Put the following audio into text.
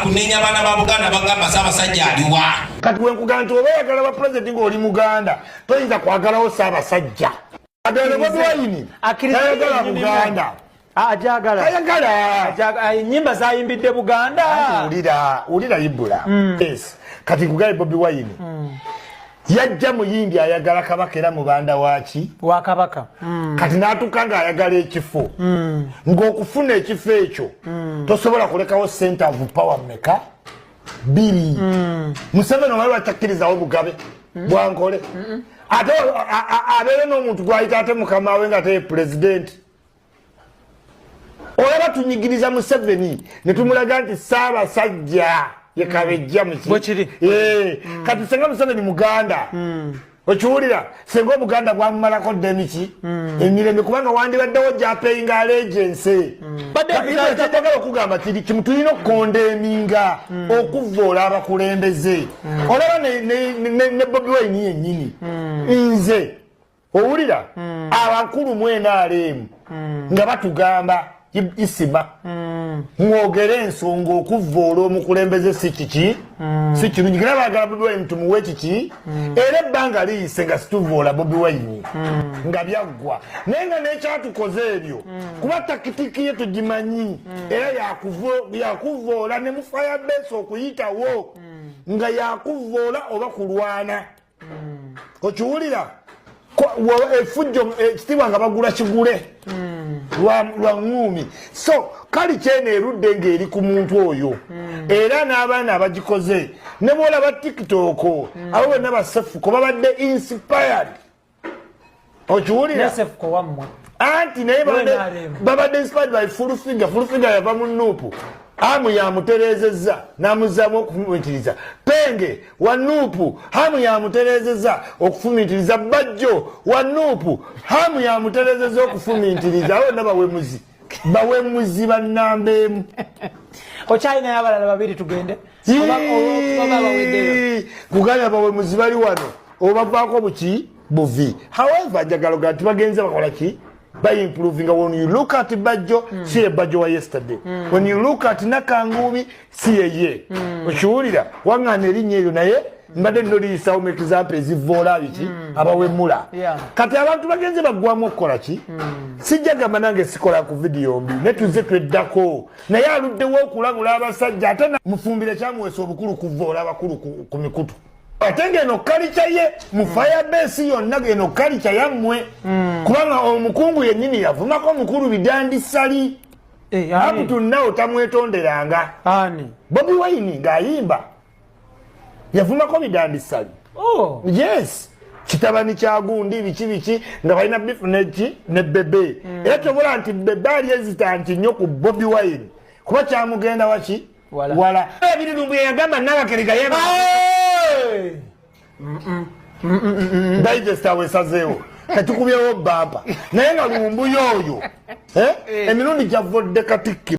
kunenya abaana ba Buganda bagamba Ssaabasajja aliwa. Kati wenkugamba nti oba oyagala ba pulezidenti ng'oli Muganda toyinza kwagalawo Ssaabasajja. Agala Bobi Wine tayagala Buganda. Ajagala enyimba zayimbidde Buganda. Ulira Ibula. Yes. Kati kugaye Bobi Wine. Yajja muyimbi ayagala Kabaka era mubanda waki wa Kabaka. Kati natukanga ayagala ekifo. Ng'okufuna ekifo ekyo tosobola kulekawo center of power meka biri. Museveni wali watakkirizawo Mugabe Bwankole. Ate abeere n'omuntu gwayita ate mukama we nga te president. Olaba tunyigiriza Museveni ne tumulaga nti Ssaabasajja yekabejja muki. Kati senga Museveni Muganda. Okiwulira senga Obuganda bwamumalako demiki emirembe kubanga wandibaddewo gyapeyinga agency. Bagala okugamba kimu tulina okukondeminga okuvoola abakulembeze. Olaba ne Bobi Wine yennyini nze owulira abakulu mu NRM nga batugamba isima mwogere ensonga okuvoola omukulembeze si kiki si kirungi era baagala Bobi Wine tumuwe kiki era ebbanga liyise nga situvoola Bobi Wine nga byaggwa naye nga n'ekyatukoze ebyo kuba takitiki ye tugimanyi era yakuvoola ne mu Firebase okuyitawo nga yakuvoola oba kulwana okiwulira efujjo ekitibwa nga bagula kigule lwa ngumi so kali kyene erudde ng'eri ku muntu oyo era n'abaana abagikoze ne bwolaba TikTok abo bonna basefuko babadde inspired okiwulira anti naye babadde inspired by Full Figure yava mu Nuupu hamu yamuterezeza namuzaamu okufumintiriza Penge wa Nuupu hamu yamuterezeza okufumintiriza Bajjo wa Nuupu hamu yamuterezeza okufumintiriza abo bawemuzi bannambeemu Ochina yabalala babiri tugende kuganya bawemuzi bali wano obavaako buki buvi however njagala nti bagenze bakola ki by improving. When you look at Bajjo, see a Bajjo yesterday. When you look at Nakangumi, see a ye. Okiwulira wangana erinnya eryo naye mbadde nnoliisa omu example ezivola biki abawe mula. Kati abantu bagenze baggwamu okukola ki sijja gamba nange sikola ku video mbi ne tuze tweddako naye aluddewo okulabula abasajja ate mufumbire kyamuweesa obukulu kuvoola abakulu ku mikutu. Ate ng'eno kalica ye mu Firebase yonna eno kalica yammwe kubanga omukungu yennyini yavumako omukulu Bidandisali abutu nawo tamwetonderanga Bobi Wine ng'ayimba yavumako Bidandisali yes kitabani kya gundi biki nga balina bifu ne Bebe era tobola nti Bebe ali hesitant nnyo ku Bobi Wine kuba kyamugenda waki wala ebiri lumbu yagamba Nabakeriga yeba Digest awesazeewo katukubyewo bampa naye nga lumbu yoyo emirundi gyavodde Katikkiro